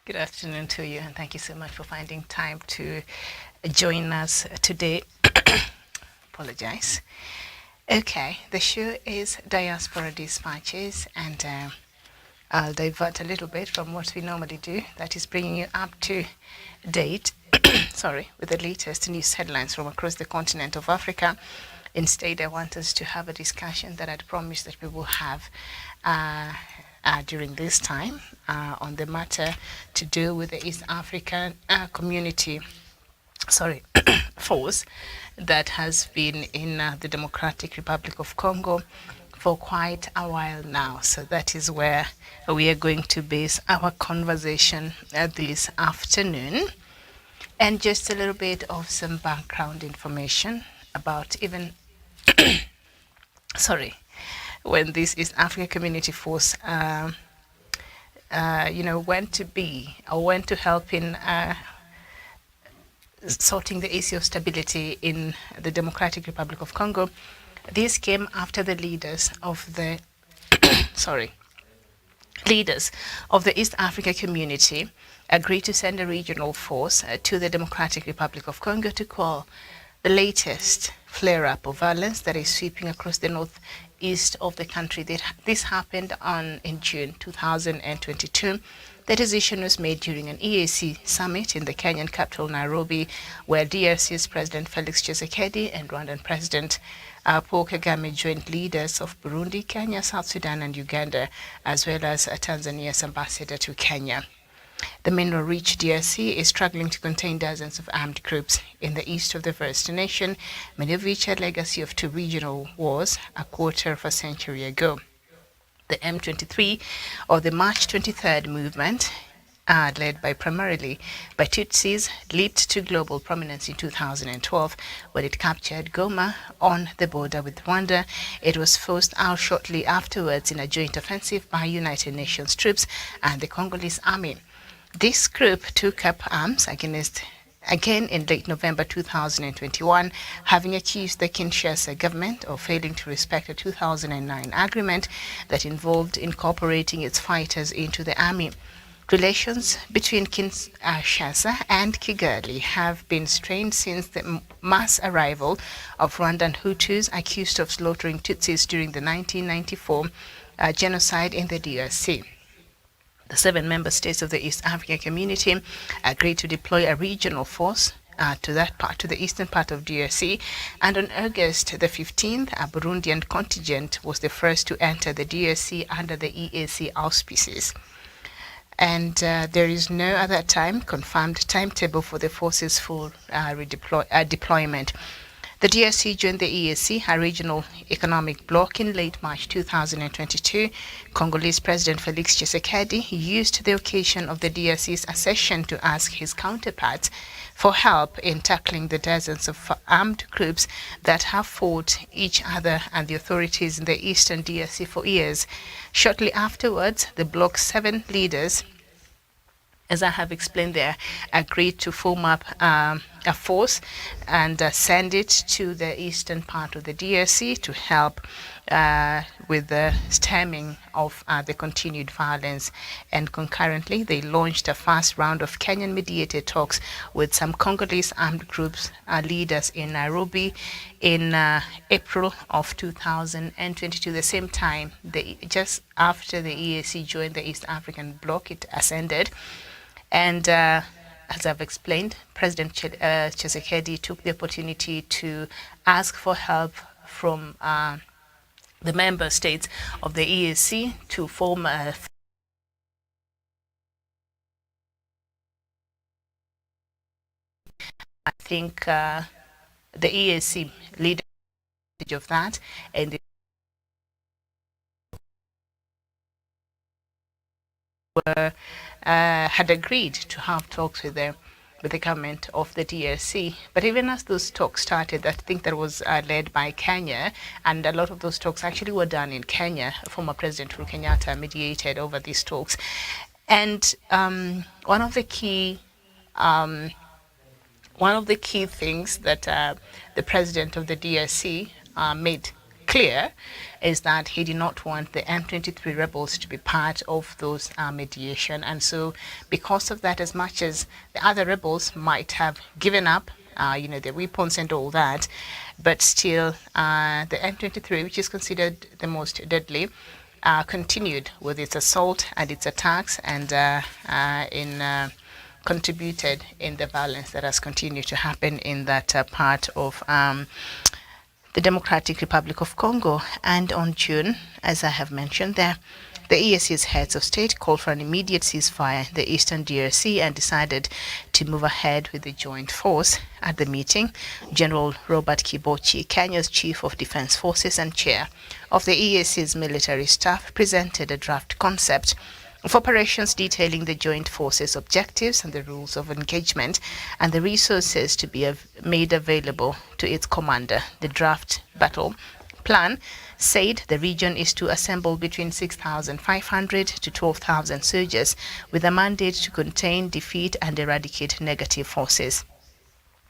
Good afternoon to you, and thank you so much for finding time to join us today. Apologize. Okay, the show is Diaspora Dispatches, and I'll divert a little bit from what we normally do, that is bringing you up to date, sorry, with the latest news headlines from across the continent of Africa. Instead, I want us to have a discussion that I'd promised that we will have during this time on the matter to do with the East African community, force that has been in the Democratic Republic of Congo for quite a while now. So that is where we are going to base our conversation this afternoon. And just a little bit of some background information about even, when this East Africa Community Force, went to be or went to help in sorting the issue of stability in the Democratic Republic of Congo. This came after the leaders of the leaders of the East Africa Community agreed to send a regional force to the Democratic Republic of Congo to quell the latest flare-up of violence that is sweeping across the northeast of the country. This happened in June 2022. The decision was made during an EAC summit in the Kenyan capital, Nairobi, where DRC's President Felix Tshisekedi and Rwandan President Paul Kagame joined leaders of Burundi, Kenya, South Sudan, and Uganda, as well as Tanzania's ambassador to Kenya. The mineral-rich DRC is struggling to contain dozens of armed groups in the east of the vast nation, many of which are a legacy of two regional wars a quarter of a century ago. The M23, or the March 23rd movement, led primarily by Tutsis, leaped to global prominence in 2012 when it captured Goma on the border with Rwanda. It was forced out shortly afterwards in a joint offensive by United Nations troops and the Congolese army. This group took up arms again in late November 2021, having accused the Kinshasa government of failing to respect a 2009 agreement that involved incorporating its fighters into the army. Relations between Kinshasa and Kigali have been strained since the mass arrival of Rwandan Hutus accused of slaughtering Tutsis during the 1994 genocide in the DRC. The 7 member states of the East African Community agreed to deploy a regional force to the eastern part of DRC, and on August the 15th, a Burundian contingent was the first to enter the DRC under the EAC auspices. And there is no other confirmed timetable for the force's full deployment. The DRC joined the EAC, a regional economic bloc, in late March 2022. Congolese President Felix Tshisekedi used the occasion of the DRC's accession to ask his counterparts for help in tackling the dozens of armed groups that have fought each other and the authorities in the eastern DRC for years. Shortly afterwards, the bloc's 7 leaders, as I have explained there, agreed to form up a force and send it to the eastern part of the DRC to help with the stemming of the continued violence. And concurrently, they launched a first round of Kenyan-mediated talks with some Congolese armed groups leaders in Nairobi in April of 2022. The same time, just after the EAC joined the East African bloc, it ascended. And as I've explained, President Tshisekedi took the opportunity to ask for help from the member states of the EAC to form a the EAC leader of that, and had agreed to have talks with the government of the DRC. But even as those talks started, I think that was led by Kenya, and a lot of those talks actually were done in Kenya. Former President Uhuru Kenyatta mediated over these talks. And one of the key things that the president of the DRC made clear is that he did not want the M23 rebels to be part of those mediation. And so because of that, as much as the other rebels might have given up, their weapons and all that, but still the M23, which is considered the most deadly, continued with its assault and its attacks and contributed in the violence that has continued to happen in that part of the Democratic Republic of Congo. And on June, as I have mentioned there, the EAC's heads of state called for an immediate ceasefire in the eastern DRC and decided to move ahead with the joint force. At the meeting, General Robert Kibochi, Kenya's Chief of Defense Forces and Chair of the EAC's military staff, presented a draft concept of operations detailing the joint forces' objectives and the rules of engagement and the resources to be made available to its commander. The draft battle plan said the region is to assemble between 6,500 to 12,000 soldiers with a mandate to contain, defeat, and eradicate negative forces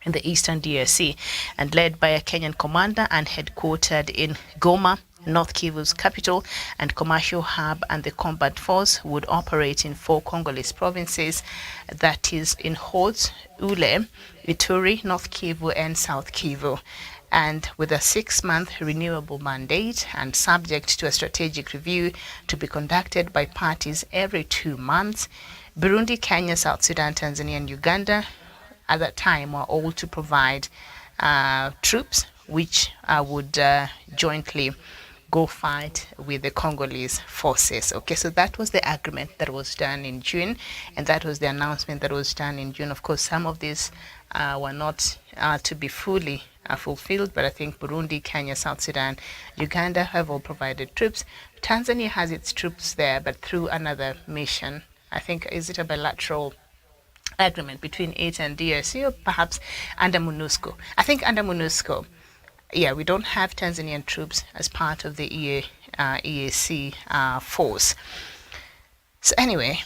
in the eastern DRC, and led by a Kenyan commander and headquartered in Goma, North Kivu's capital and commercial hub, and the combat force would operate in 4 Congolese provinces, that is in Horts, Ule, Ituri, North Kivu, and South Kivu, and with a 6-month renewable mandate and subject to a strategic review to be conducted by parties every 2 months. Burundi, Kenya, South Sudan, Tanzania, and Uganda at that time were all to provide troops which would jointly go fight with the Congolese forces. Okay, so that was the agreement that was done in June, and that was the announcement that was done in June. Of course, some of these were not to be fully fulfilled, but I think Burundi, Kenya, South Sudan, Uganda have all provided troops. Tanzania has its troops there, but through another mission. I think, is it a bilateral agreement between it and DRC, or perhaps under MONUSCO? I think under MONUSCO. Yeah, we don't have Tanzanian troops as part of the EAC force. So anyway,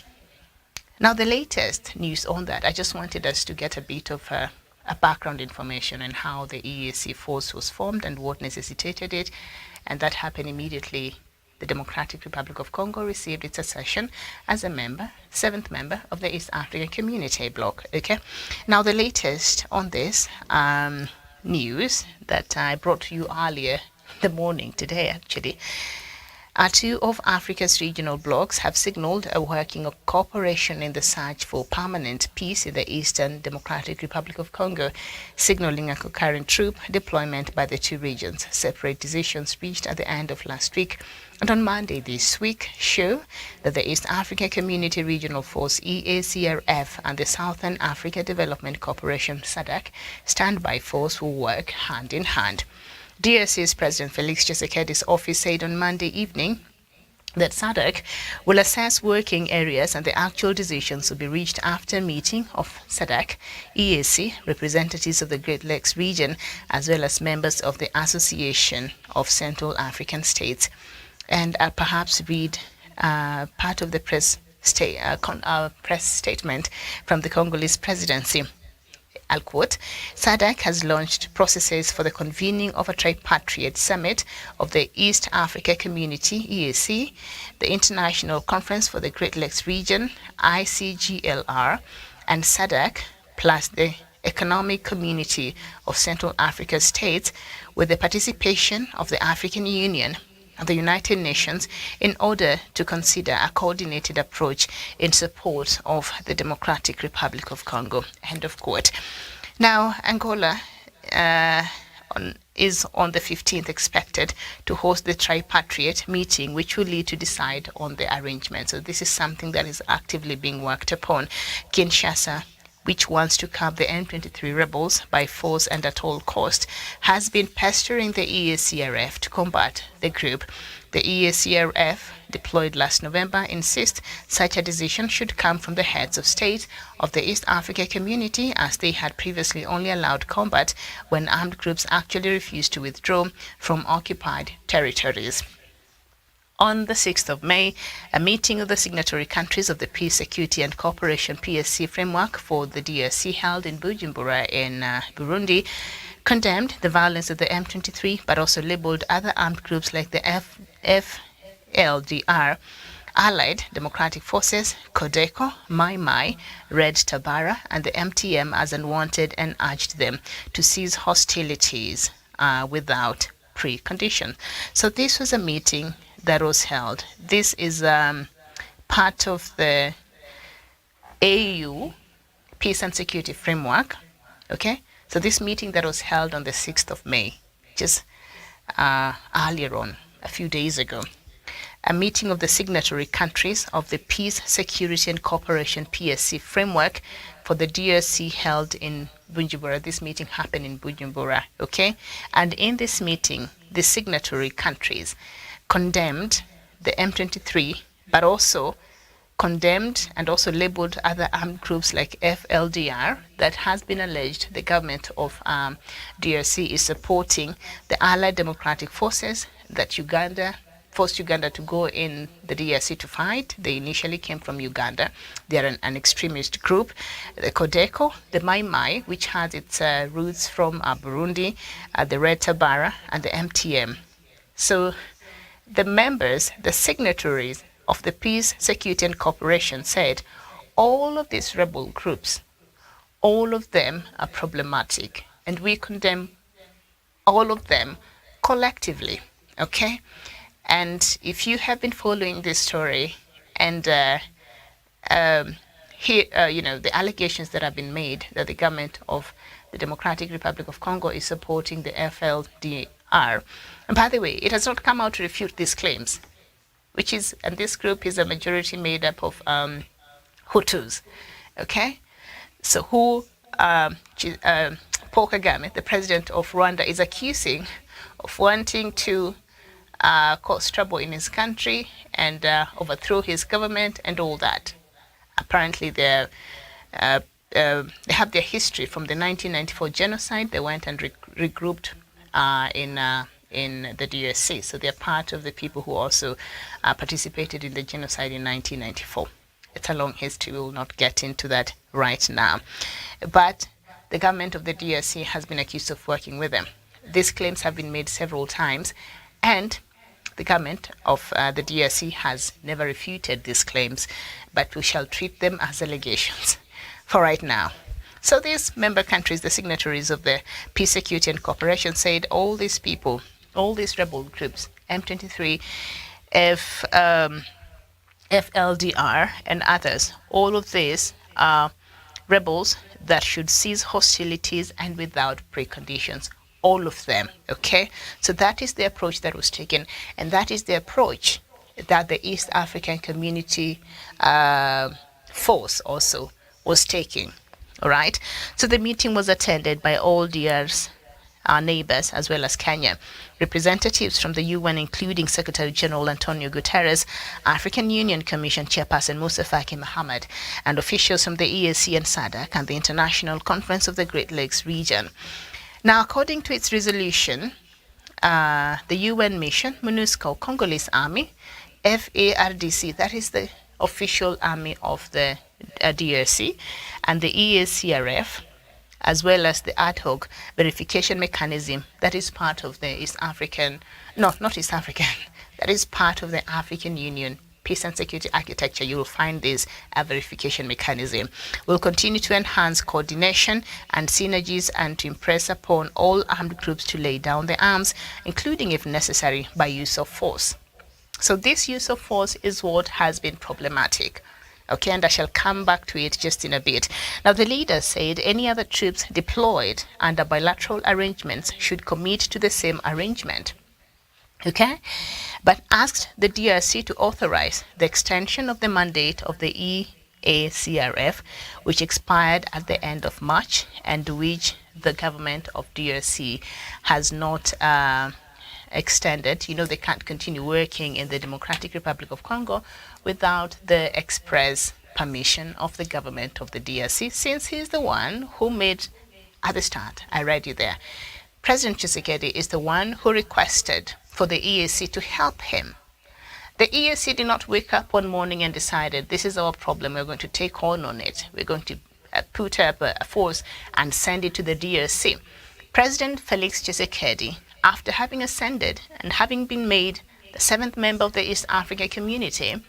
now the latest news on that, I just wanted us to get a bit of a background information on how the EAC force was formed and what necessitated it, and that happened immediately. The Democratic Republic of Congo received its accession as a member, 7th member of the East African Community Bloc. Okay, now the latest on this news that I brought to you earlier the morning today, actually. 2 of Africa's regional blocs have signaled a working of cooperation in the search for permanent peace in the Eastern Democratic Republic of Congo, signaling a concurrent troop deployment by the 2 regions. Separate decisions reached at the end of last week and on Monday this week show that the East Africa Community Regional Force EACRF and the Southern Africa Development Corporation SADC standby force will work hand in hand. DRC's President Felix Tshisekedi's office said on Monday evening that SADC will assess working areas and the actual decisions will be reached after a meeting of SADC, EAC, representatives of the Great Lakes region, as well as members of the Association of Central African States. And I'll perhaps read part of the press statement from the Congolese presidency. I'll quote, SADC has launched processes for the convening of a tripartite summit of the East Africa Community, EAC, the International Conference for the Great Lakes Region, ICGLR, and SADC, plus the Economic Community of Central Africa States, with the participation of the African Union and the United Nations, in order to consider a coordinated approach in support of the Democratic Republic of Congo. End of quote. Now, Angola is on the 15th expected to host the tripartite meeting, which will lead to decide on the arrangement. So this is something that is actively being worked upon. Kinshasa, which wants to curb the M23 rebels by force and at all cost, has been pestering the EACRF to combat the group. The EACRF, deployed last November, insists such a decision should come from the heads of state of the East Africa Community, as they had previously only allowed combat when armed groups actually refused to withdraw from occupied territories. On the 6th of May, a meeting of the signatory countries of the Peace, Security and Cooperation PSC framework for the DRC held in Bujumbura in Burundi condemned the violence of the M23, but also labeled other armed groups like the FLDR, Allied Democratic Forces, Codeco, Mai Mai, Red Tabara, and the MTM as unwanted and urged them to cease hostilities without preconditions. So this was a meeting that was held. This is part of the AU Peace and Security Framework. Okay, so this meeting that was held on the 6th of May, just earlier on, a few days ago, a meeting of the signatory countries of the Peace, Security and Cooperation PSC framework for the DRC held in Bujumbura. This meeting happened in Bujumbura, okay? And in this meeting, the signatory countries condemned the M23, but also condemned and also labeled other armed groups like FLDR that has been alleged the government of DRC is supporting the Allied Democratic Forces that Uganda forced Uganda to go in the DRC to fight. They initially came from Uganda. They are an extremist group. The Codeco, the Mai Mai, which has its roots from Burundi, the Red Tabara, and the MTM. So the members, the signatories of the Peace, Security and Cooperation said all of these rebel groups, all of them are problematic, and we condemn all of them collectively, okay? And if you have been following this story and the allegations that have been made that the government of the Democratic Republic of Congo is supporting the FLDR, and by the way, it has not come out to refute these claims, and this group is a majority made up of Hutus, okay? So Paul Kagame, the president of Rwanda, is accusing of wanting to cause trouble in his country and overthrow his government and all that. Apparently they have their history from the 1994 genocide. They went and regrouped in the DRC. So they're part of the people who also participated in the genocide in 1994. It's a long history. We will not get into that right now. But the government of the DRC has been accused of working with them. These claims have been made several times, and the government of the DRC has never refuted these claims, but we shall treat them as allegations for right now. So these member countries, the signatories of the Peace, Security and Cooperation, said all these people, all these rebel groups, M23, FLDR and others, all of these are rebels that should cease hostilities and without preconditions. All of them, okay? So that is the approach that was taken, and that is the approach that the East African Community Force also was taking, all right? So the meeting was attended by all DR's neighbors, as well as Kenya. Representatives from the UN, including Secretary General Antonio Guterres, African Union Commission Chairperson Musa Faki Mohammed, and officials from the EAC and SADC and the International Conference of the Great Lakes region. Now, according to its resolution, the UN mission, MONUSCO, Congolese Army, FARDC, that is the official army of the DRC, and the EACRF, as well as the ad hoc verification mechanism, that is part of the that is part of the African Union Peace and Security Architecture. You will find this verification mechanism. We'll continue to enhance coordination and synergies and to impress upon all armed groups to lay down their arms, including if necessary by use of force. So this use of force is what has been problematic. Okay, and I shall come back to it just in a bit. Now, the leader said any other troops deployed under bilateral arrangements should commit to the same arrangement. Okay, but asked the DRC to authorize the extension of the mandate of the EACRF, which expired at the end of March and which the government of DRC has not extended. You know, they can't continue working in the Democratic Republic of Congo without the express permission of the government of the DRC, since he's the one who made, at the start, I read you there, President Tshisekedi is the one who requested for the EAC to help him. The EAC did not wake up one morning and decided, this is our problem, we're going to take on it. We're going to put up a force and send it to the DRC. President Felix Tshisekedi, after having ascended and having been made the seventh member of the East Africa Community in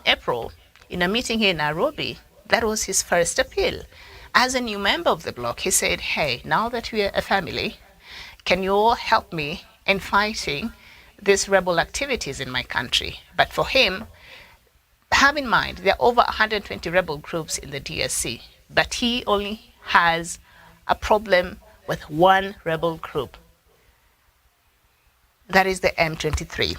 April, in a meeting here in Nairobi, that was his first appeal. As a new member of the bloc, he said, hey, now that we are a family, can you all help me in fighting these rebel activities in my country? But for him, have in mind, there are over 120 rebel groups in the DRC, but he only has a problem with one rebel group. That is the M23.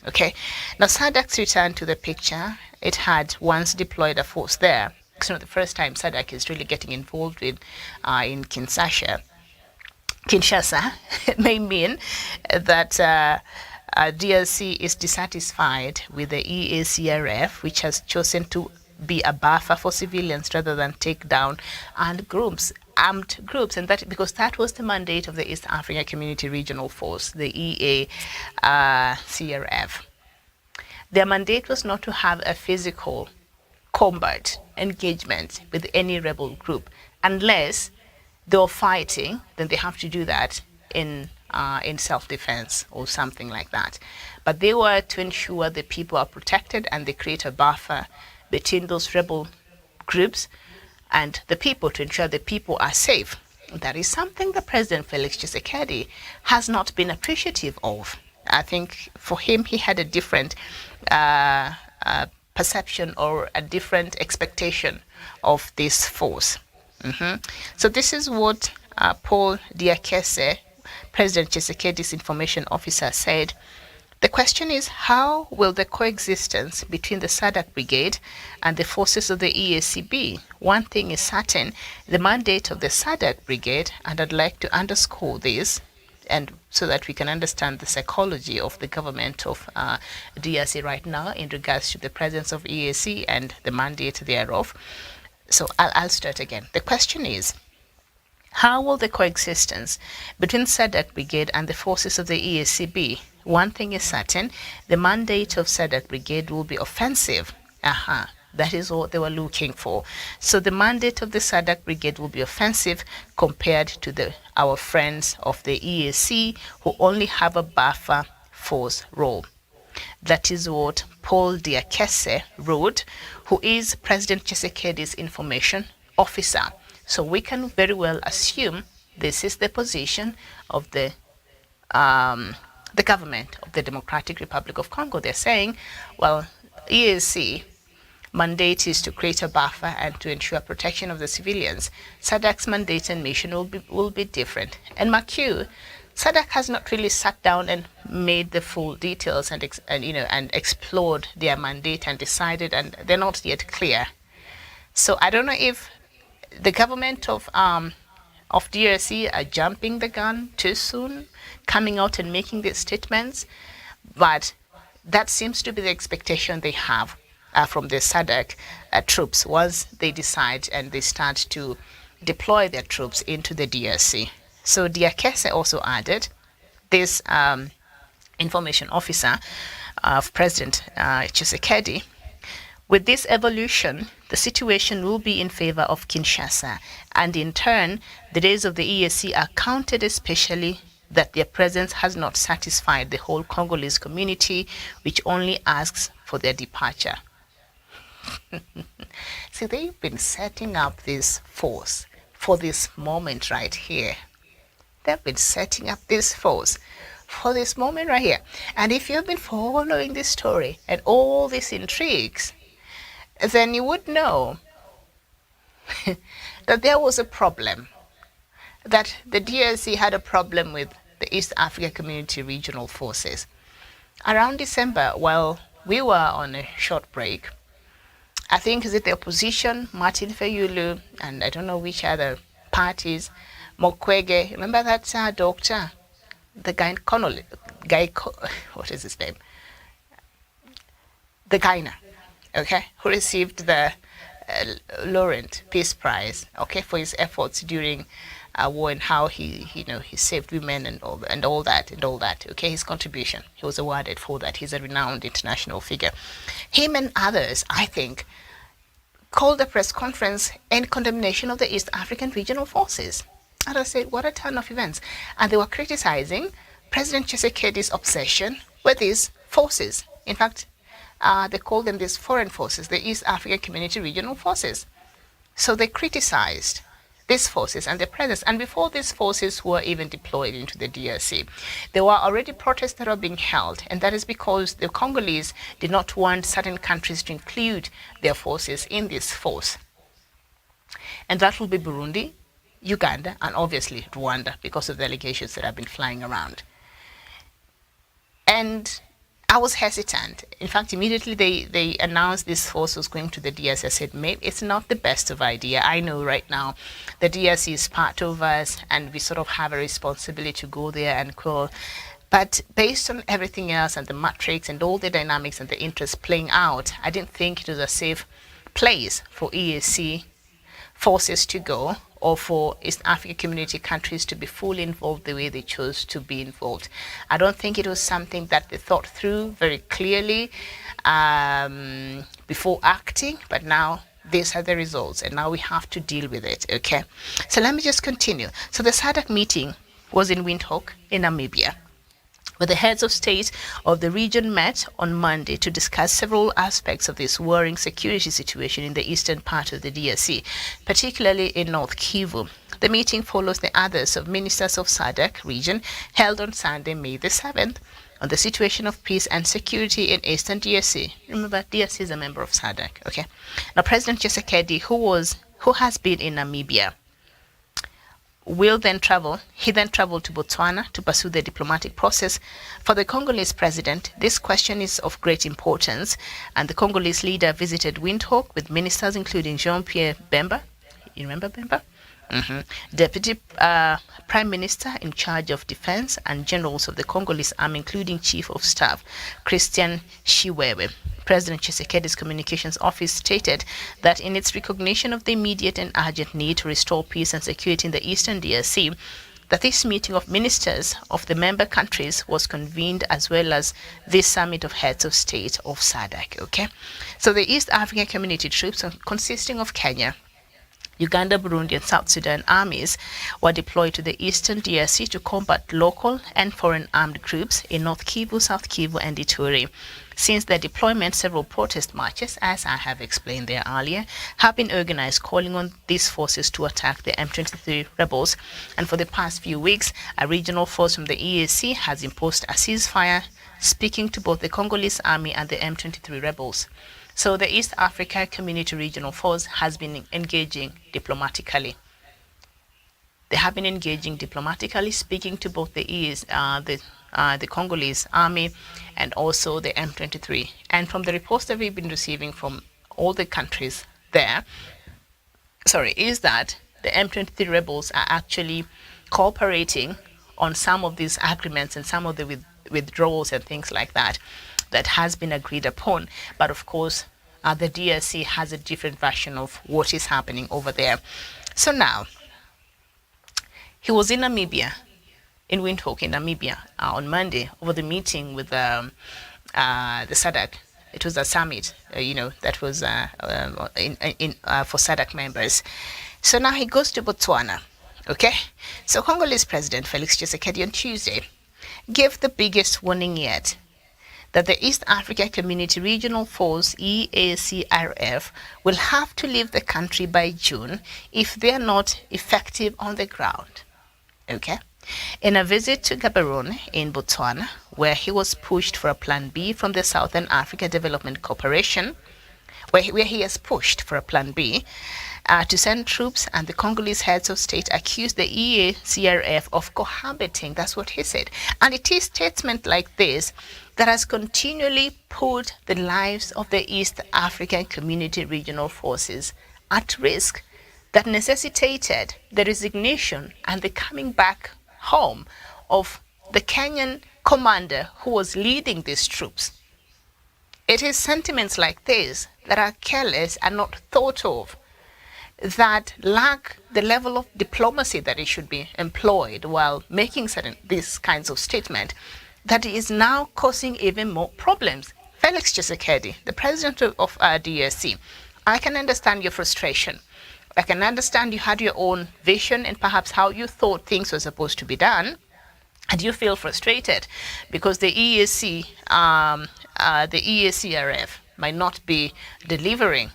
Okay. Now, SADC's return to the picture, it had once deployed a force there. It's not the first time SADC is really getting involved with in Kinshasa. It may mean that DRC is dissatisfied with the EACRF, which has chosen to be a buffer for civilians rather than take down armed groups, and that because that was the mandate of the East Africa Community Regional Force, the EACRF. Their mandate was not to have a physical combat engagement with any rebel group unless they were fighting. Then they have to do that in self-defense or something like that. But they were to ensure the people are protected and they create a buffer between those rebel groups and the people to ensure the people are safe. That is something that President Felix Tshisekedi has not been appreciative of. I think for him, he had a different perception or a different expectation of this force. So this is what Paul Diakese, President Tshisekedi's information officer, said. The question is, how will the coexistence between the SADC brigade and the forces of the EAC be? One thing is certain, the mandate of the SADC brigade, and I'd like to underscore this, and so that we can understand the psychology of the government of DRC right now in regards to the presence of EAC and the mandate thereof. So I'll start again. The question is, how will the coexistence between SADC brigade and the forces of the EAC be? One thing is certain, the mandate of SADC brigade will be offensive. That is what they were looking for. So the mandate of the SADC brigade will be offensive compared to our friends of the EAC who only have a buffer force role. That is what Paul Diakese wrote, who is President Tshisekedi's information officer. So we can very well assume this is the position of the government of the Democratic Republic of Congo. They're saying, well, EAC mandate is to create a buffer and to ensure protection of the civilians. SADC's mandate and mission will be different. And Makiu, SADC has not really sat down and made the full details and explored their mandate and decided, and they're not yet clear. So I don't know if the government of DRC are jumping the gun too soon, coming out and making these statements, but that seems to be the expectation they have from the SADC troops once they decide and they start to deploy their troops into the DRC. So Diakese also added, this information officer of President Tshisekedi, with this evolution, the situation will be in favor of Kinshasa, and in turn, the days of the EAC are counted, especially that their presence has not satisfied the whole Congolese community, which only asks for their departure. See, they've been setting up this force for this moment right here. They've been setting up this force for this moment right here. And if you've been following this story and all these intrigues, then you would know that there was a problem, that the DRC had a problem with the East Africa Community Regional Forces. Around December, while we were on a short break, I think is it the opposition, Martin Fayulu, and I don't know which other parties, Mokwege, remember that doctor, the guy, what is his name? The Gaina, okay, who received the Laurent Peace Prize, okay, for his efforts during war and how he saved women and all that, okay, his contribution. He was awarded for that. He's a renowned international figure. Him and others, I think, called a press conference in condemnation of the East African regional forces. And I said, what a turn of events. And they were criticizing President Tshisekedi's obsession with these forces. In fact, they called them these foreign forces, the East African Community Regional Forces. So they criticized these forces and their presence. And before these forces were even deployed into the DRC, there were already protests that were being held. And that is because the Congolese did not want certain countries to include their forces in this force. And that will be Burundi, Uganda, and obviously Rwanda, because of the allegations that have been flying around. And I was hesitant. In fact, immediately they announced this force was going to the DRC. I said, maybe it's not the best of idea. I know right now the DRC is part of us and we sort of have a responsibility to go there and call. But based on everything else and the matrix and all the dynamics and the interest playing out, I didn't think it was a safe place for EAC forces to go, or for East African community countries to be fully involved the way they chose to be involved. I don't think it was something that they thought through very clearly before acting, but now these are the results, and now we have to deal with it, okay? So let me just continue. So the SADC meeting was in Windhoek in Namibia, where the heads of state of the region met on Monday to discuss several aspects of this worrying security situation in the eastern part of the DRC, particularly in North Kivu. The meeting follows the others of ministers of SADC region held on Sunday, May the 7th, on the situation of peace and security in eastern DRC. Remember, DRC is a member of SADC, okay? Now, President Tshisekedi, who has been in Namibia, he then traveled to Botswana to pursue the diplomatic process. For the Congolese president, this question is of great importance, and the Congolese leader visited Windhoek with ministers including Jean-Pierre Bemba. You remember Bemba? Deputy Prime Minister in charge of defense, and generals of the Congolese army, including Chief of Staff Christian Chiwewe. President Tshisekedi's communications office stated that in its recognition of the immediate and urgent need to restore peace and security in the eastern DRC, that this meeting of ministers of the member countries was convened, as well as this summit of heads of state of SADC, okay? So the East African Community troops, consisting of Kenya, Uganda, Burundi, and South Sudan armies, were deployed to the eastern DRC to combat local and foreign armed groups in North Kivu, South Kivu, and Ituri. Since their deployment, several protest marches, as I have explained there earlier, have been organized calling on these forces to attack the M23 rebels. And for the past few weeks, a regional force from the EAC has imposed a ceasefire, speaking to both the Congolese army and the M23 rebels. So the East Africa Community Regional Force has been engaging diplomatically. They have been engaging diplomatically, speaking to both the Congolese army and also the M23. And from the reports that we've been receiving from all the countries there, is that the M23 rebels are actually cooperating on some of these agreements and some of the withdrawals and things like that has been agreed upon. But of course, the DRC has a different version of what is happening over there. So now, he was in Namibia, in Windhoek in Namibia on Monday over the meeting with the SADC. It was a summit, that was for SADC members. So now he goes to Botswana, okay? So Congolese President Felix Tshisekedi on Tuesday gave the biggest warning yet, that the East Africa Community Regional Force, EACRF, will have to leave the country by June if they are not effective on the ground. Okay? In a visit to Gaborone in Botswana, where he was pushed for a Plan B from the Southern Africa Development Corporation, where he has pushed for a Plan B to send troops, and the Congolese heads of state accused the EACRF of cohabiting. That's what he said. And it is statement like this that has continually put the lives of the East African Community Regional Forces at risk, that necessitated the resignation and the coming back home of the Kenyan commander who was leading these troops. It is sentiments like this that are careless and not thought of, that lack the level of diplomacy that it should be employed while making these kinds of statements, that is now causing even more problems. Felix Tshisekedi, the president of DRC, I can understand your frustration. I can understand you had your own vision and perhaps how you thought things were supposed to be done, and you feel frustrated because the EACRF might not be delivering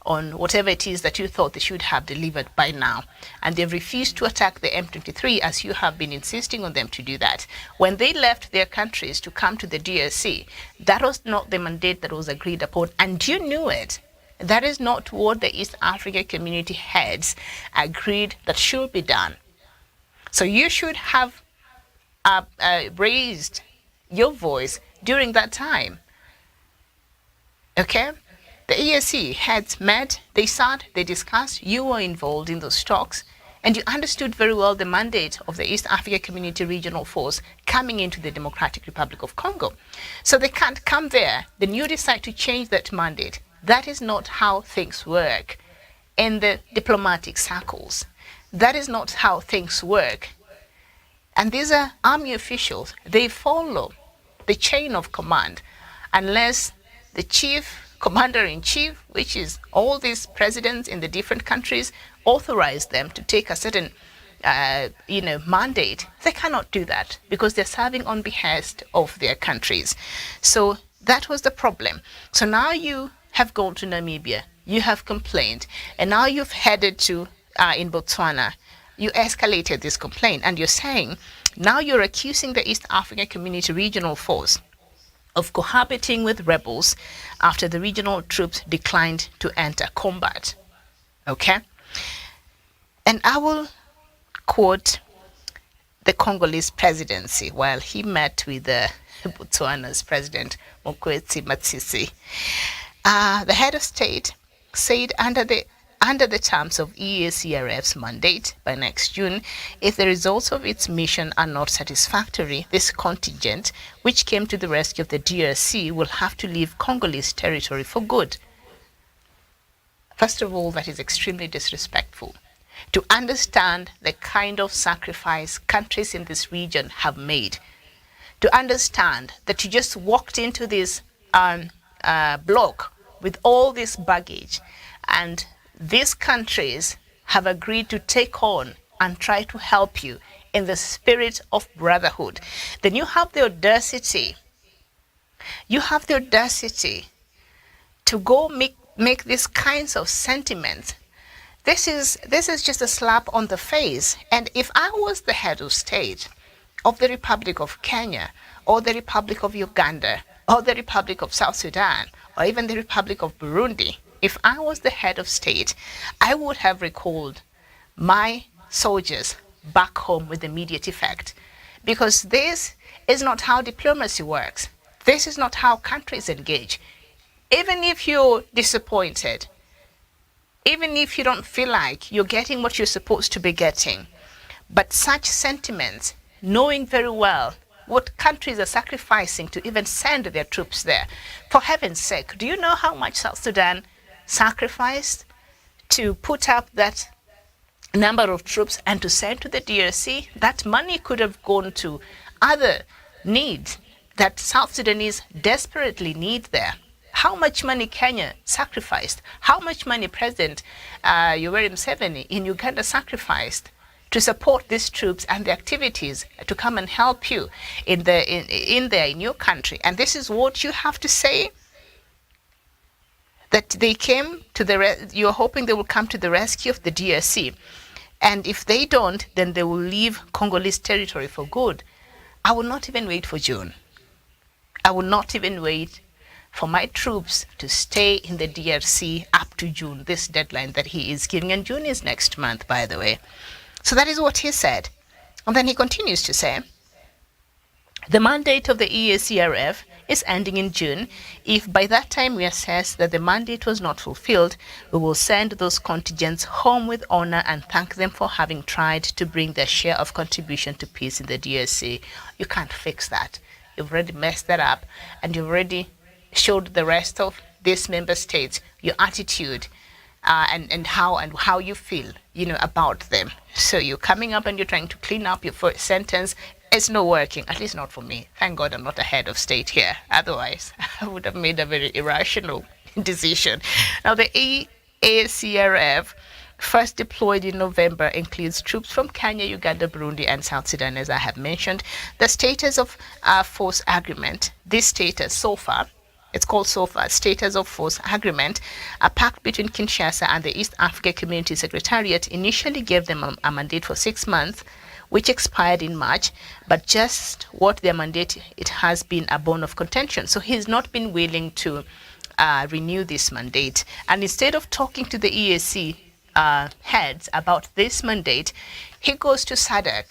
on whatever it is that you thought they should have delivered by now. And they've refused to attack the M23 as you have been insisting on them to do that. When they left their countries to come to the DRC, that was not the mandate that was agreed upon, and you knew it. That is not what the East Africa community heads agreed that should be done. So you should have raised your voice during that time. Okay? The EAC heads met, they sat, they discussed, you were involved in those talks, and you understood very well the mandate of the East Africa Community Regional Force coming into the Democratic Republic of Congo. So they can't come there, then you decide to change that mandate. That is not how things work in the diplomatic circles. That is not how things work. And these are army officials. They follow the chain of command unless the chief commander-in-chief, which is all these presidents in the different countries, authorize them to take a certain mandate. They cannot do that because they're serving on behest of their countries. So that was the problem. So now you have gone to Namibia, you have complained, and now you've headed to in Botswana. You escalated this complaint, and you're saying now you're accusing the East African Community Regional Force of cohabiting with rebels after the regional troops declined to enter combat. Okay? And I will quote the Congolese presidency while he met with Botswana's president, Mokwetsi Masisi. The head of state said under the terms of EACRF's mandate, by next June, if the results of its mission are not satisfactory, this contingent, which came to the rescue of the DRC, will have to leave Congolese territory for good. First of all, that is extremely disrespectful. To understand the kind of sacrifice countries in this region have made, to understand that you just walked into this block with all this baggage, and these countries have agreed to take on and try to help you in the spirit of brotherhood, then you have the audacity. You have the audacity to go make these kinds of sentiments. This is just a slap on the face. And if I was the head of state of the Republic of Kenya, or the Republic of Uganda, or the Republic of South Sudan, or even the Republic of Burundi, if I was the head of state, I would have recalled my soldiers back home with immediate effect. Because this is not how diplomacy works. This is not how countries engage. Even if you're disappointed, even if you don't feel like you're getting what you're supposed to be getting, but such sentiments, knowing very well what countries are sacrificing to even send their troops there. For heaven's sake, do you know how much South Sudan sacrificed to put up that number of troops and to send to the DRC? That money could have gone to other needs that South Sudanese desperately need there. How much money Kenya sacrificed? How much money President Yoweri Museveni in Uganda sacrificed to support these troops and the activities to come and help you in your country? And this is what you have to say? That they came to you're hoping they will come to the rescue of the DRC. And if they don't, then they will leave Congolese territory for good. I will not even wait for June. I will not even wait for my troops to stay in the DRC up to June, this deadline that he is giving. And June is next month, by the way. So that is what he said. And then he continues to say, the mandate of the EACRF is ending in June. If by that time we assess that the mandate was not fulfilled, we will send those contingents home with honor and thank them for having tried to bring their share of contribution to peace in the DRC. You can't fix that. You've already messed that up, and you've already showed the rest of these member states your attitude and how you feel, about them. So you're coming up and you're trying to clean up your first sentence. It's not working, at least not for me. Thank God I'm not a head of state here. Otherwise, I would have made a very irrational, decision. Now, the ACRF, first deployed in November, includes troops from Kenya, Uganda, Burundi, and South Sudan, as I have mentioned. The status of force agreement, this status so far, it's called SOFA, Status of Force Agreement, a pact between Kinshasa and the East Africa Community Secretariat, initially gave them a mandate for 6 months, which expired in March, but just what their mandate, it has been a bone of contention. So he's not been willing to renew this mandate. And instead of talking to the EAC heads about this mandate, he goes to SADC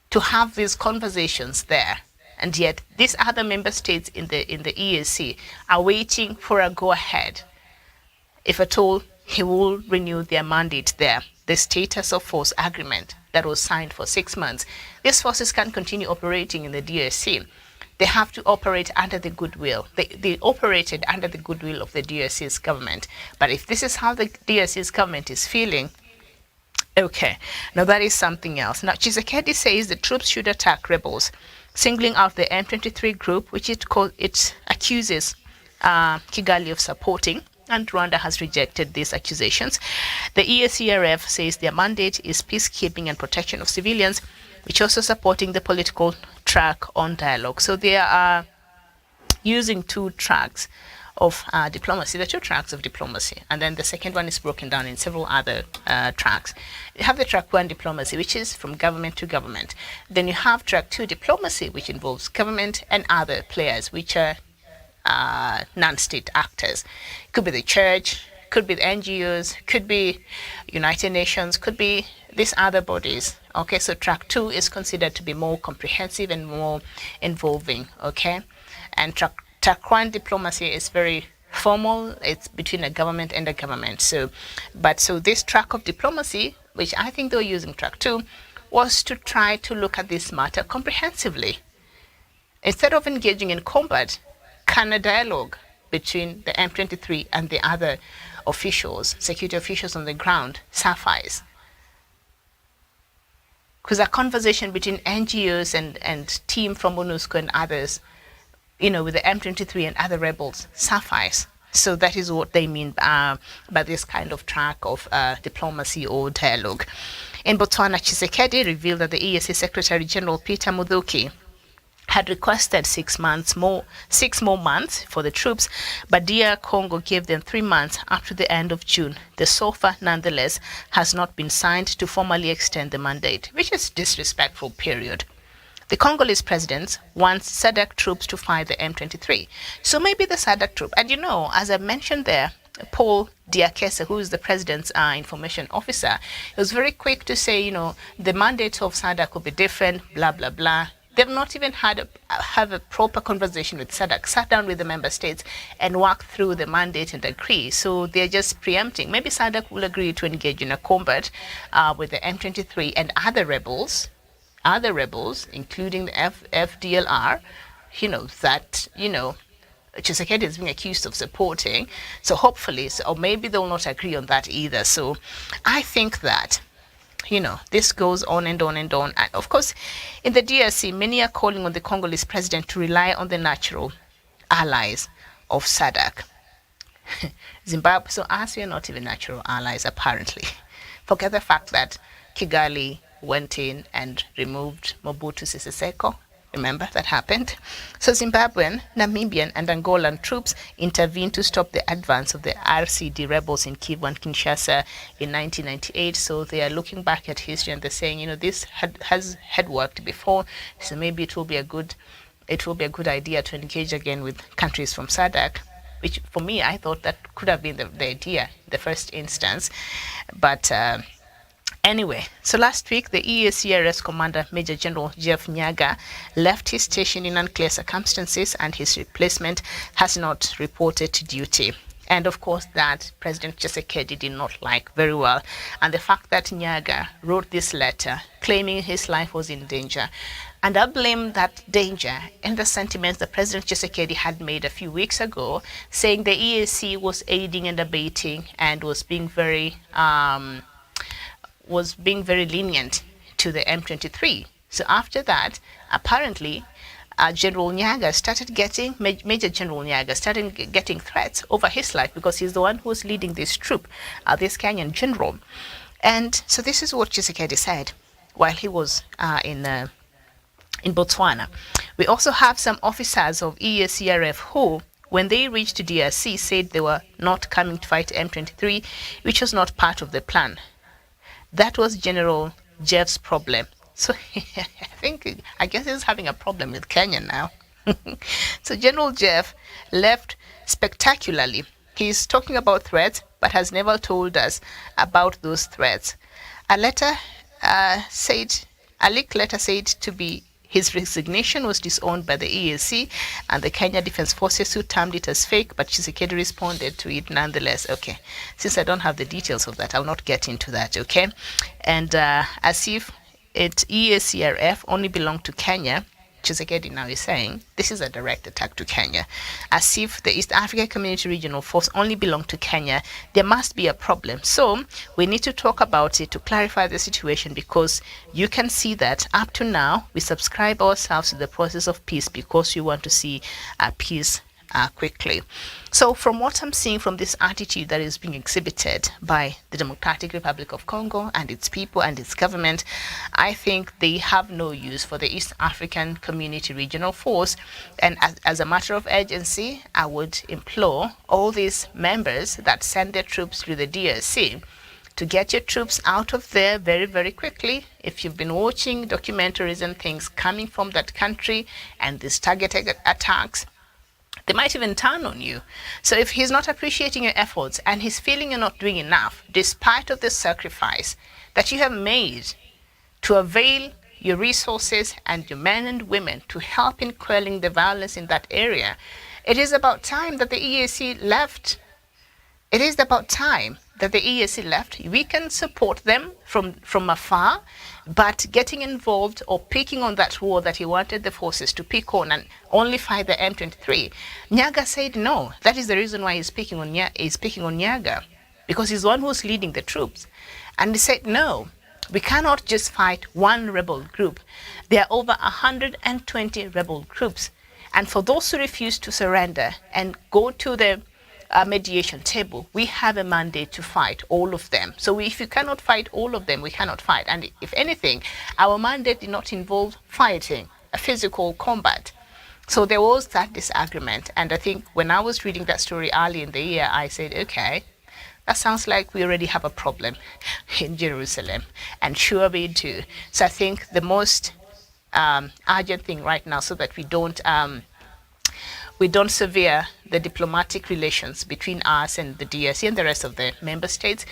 to have these conversations there. And yet these other member states in the EAC are waiting for a go-ahead. If at all, he will renew their mandate there. The status of force agreement that was signed for 6 months. These forces can continue operating in the DRC. They have to operate under the goodwill. They operated under the goodwill of the DRC's government. But if this is how the DRC's government is feeling, okay, now that is something else. Now, Tshisekedi says the troops should attack rebels, singling out the M23 group, which it accuses Kigali of supporting, and Rwanda has rejected these accusations. The EACRF says their mandate is peacekeeping and protection of civilians, which also supporting the political track on dialogue. So they are using two tracks of diplomacy, the two tracks of diplomacy, and then the second one is broken down in several other tracks. You have the track one, diplomacy, which is from government to government. Then you have track two, diplomacy, which involves government and other players, which are non-state actors. Could be the church, could be the NGOs, could be United Nations, could be these other bodies. Okay, so track two is considered to be more comprehensive and more involving. Okay, and track one, diplomacy, is very formal. It's between a government and a government. So this track of diplomacy, which I think they were using track two, was to try to look at this matter comprehensively. Instead of engaging in combat, can a dialogue between the M23 and the other officials, security officials on the ground, suffice? Because a conversation between NGOs and team from MONUSCO and others, with the M23 and other rebels, suffice. So that is what they mean by this kind of track of diplomacy or dialogue. In Botswana, Tshisekedi revealed that the EAC Secretary General Peter Muthuki had requested 6 more months for the troops, but DR Congo gave them 3 months up to the end of June. The SOFA, nonetheless, has not been signed to formally extend the mandate, which is disrespectful, period. The Congolese president wants SADC troops to fight the M23. So maybe the SADC troop, and as I mentioned there, Paul Diakese, who is the president's information officer, he was very quick to say, the mandate of SADC could be different, blah, blah, blah. They've not even have a proper conversation with SADC, sat down with the member states and worked through the mandate and agree. So they're just preempting. Maybe SADC will agree to engage in a combat with the M23 and other rebels, including the FDLR, that Tshisekedi is being accused of supporting. So hopefully, or maybe they will not agree on that either. So I think that, this goes on and on and on. And of course, in the DRC, many are calling on the Congolese president to rely on the natural allies of SADC. Zimbabwe, so us, we are not even natural allies, apparently. Forget the fact that Kigali went in and removed Mobutu Sese Seko. Remember that happened? So Zimbabwean, Namibian, and Angolan troops intervened to stop the advance of the RCD rebels in Kivu and Kinshasa in 1998. So they are looking back at history and they're saying, this had worked before. So maybe it will be a good idea to engage again with countries from SADC. Which for me, I thought that could have been the idea in the first instance, but. Anyway, so last week, the EACRS Commander Major General Jeff Nyaga left his station in unclear circumstances, and his replacement has not reported to duty. And of course, that President Tshisekedi did not like very well. And the fact that Nyaga wrote this letter claiming his life was in danger. And I blame that danger in the sentiments that President Tshisekedi had made a few weeks ago, saying the EAC was aiding and abetting and was being very lenient to the M23. So after that, apparently, General Nyaga started getting, Major General Nyaga started getting threats over his life because he's the one who's leading this troop, this Kenyan general. And so this is what Tshisekedi said while he was in Botswana. We also have some officers of EACRF who, when they reached DRC, said they were not coming to fight M23, which was not part of the plan. That was General Jeff's problem. So I guess he's having a problem with Kenya now. So General Jeff left spectacularly. He's talking about threats, but has never told us about those threats. A leaked letter said to be his resignation was disowned by the EAC and the Kenya Defense Forces, who termed it as fake, but Tshisekedi responded to it nonetheless. Okay, since I don't have the details of that, I'll not get into that, okay? And as if EACRF only belonged to Kenya, Tshisekedi now is saying this is a direct attack to Kenya. As if the East Africa Community Regional Force only belonged to Kenya, there must be a problem. So we need to talk about it to clarify the situation, because you can see that up to now we subscribe ourselves to the process of peace because we want to see peace quickly. So from what I'm seeing from this attitude that is being exhibited by the Democratic Republic of Congo and its people and its government, I think they have no use for the East African Community Regional Force. And as a matter of urgency, I would implore all these members that send their troops to the DRC to get your troops out of there very, very quickly. If you've been watching documentaries and things coming from that country and these targeted attacks, they might even turn on you. So if he's not appreciating your efforts and he's feeling you're not doing enough, despite of the sacrifice that you have made to avail your resources and your men and women to help in quelling the violence in that area, it is about time that the EAC left. It is about time that the EAC left. We can support them from afar, but getting involved or picking on that war that he wanted the forces to pick on and only fight the M23, Nyaga said no. That is the reason why he's picking on Nyaga, because he's the one who's leading the troops. And he said no, we cannot just fight one rebel group. There are over 120 rebel groups. And for those who refuse to surrender and go to the mediation table, we have a mandate to fight all of them. So if you cannot fight all of them, we cannot fight. And if anything, our mandate did not involve fighting, a physical combat. So there was that disagreement. And I think when I was reading that story early in the year, I said, okay, that sounds like we already have a problem in Jerusalem. And sure we do. So I think the most urgent thing right now, so that we don't sever the diplomatic relations between us and the DRC and the rest of the member states,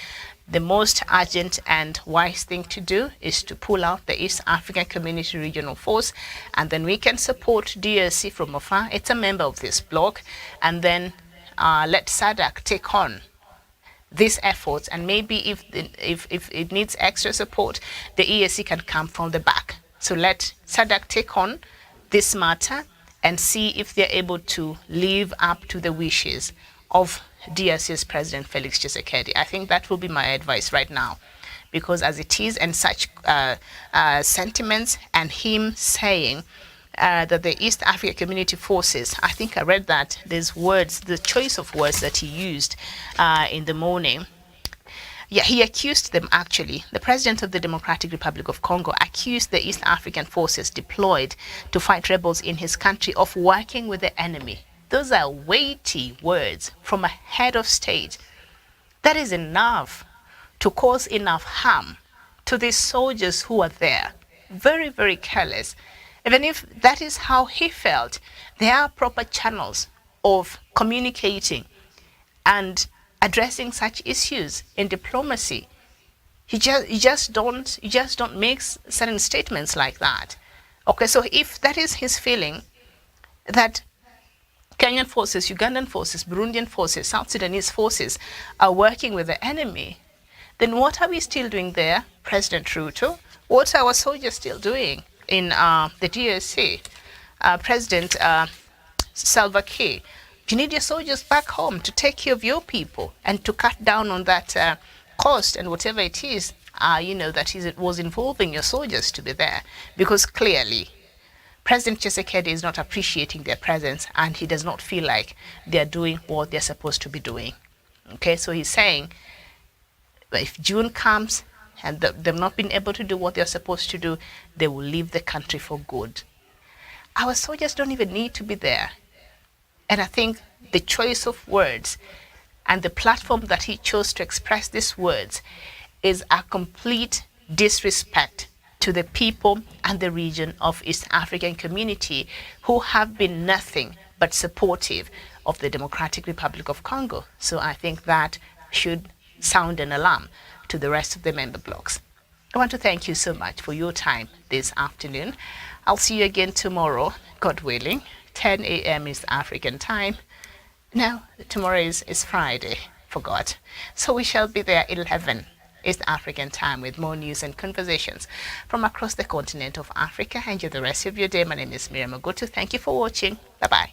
the most urgent and wise thing to do is to pull out the East African Community Regional Force, and then we can support DRC from afar. It's a member of this bloc, and then let SADC take on these efforts, and maybe if it needs extra support, the EAC can come from the back. So let SADC take on this matter and see if they're able to live up to the wishes of DRC's President Felix Tshisekedi. I think that will be my advice right now, because as it is, and such sentiments, and him saying that the East Africa Community Forces, I think I read that there's words, the choice of words that he used in the morning. Yeah, he accused them, actually. The president of the Democratic Republic of Congo accused the East African forces deployed to fight rebels in his country of working with the enemy. Those are weighty words from a head of state. That is enough to cause enough harm to these soldiers who are there. Very, very careless. Even if that is how he felt, there are proper channels of communicating and addressing such issues in diplomacy. You just don't make certain statements like that. Okay, so if that is his feeling, that Kenyan forces, Ugandan forces, Burundian forces, South Sudanese forces are working with the enemy, then what are we still doing there, President Ruto? What are our soldiers still doing in the DRC? President Salva Kiir, you need your soldiers back home to take care of your people and to cut down on that cost and whatever it is, that it was involving your soldiers to be there. Because clearly, President Tshisekedi is not appreciating their presence, and he does not feel like they're doing what they're supposed to be doing. Okay, so he's saying if June comes and they've not been able to do what they're supposed to do, they will leave the country for good. Our soldiers don't even need to be there. And I think the choice of words and the platform that he chose to express these words is a complete disrespect to the people and the region of East African community who have been nothing but supportive of the Democratic Republic of Congo. So I think that should sound an alarm to the rest of the member blocs. I want to thank you so much for your time this afternoon. I'll see you again tomorrow, God willing. 10 a.m. is African time. No, tomorrow is Friday, forgot. So we shall be there 11 East African time with more news and conversations from across the continent of Africa. Enjoy the rest of your day. My name is Miriam Ogotu. Thank you for watching. Bye-bye.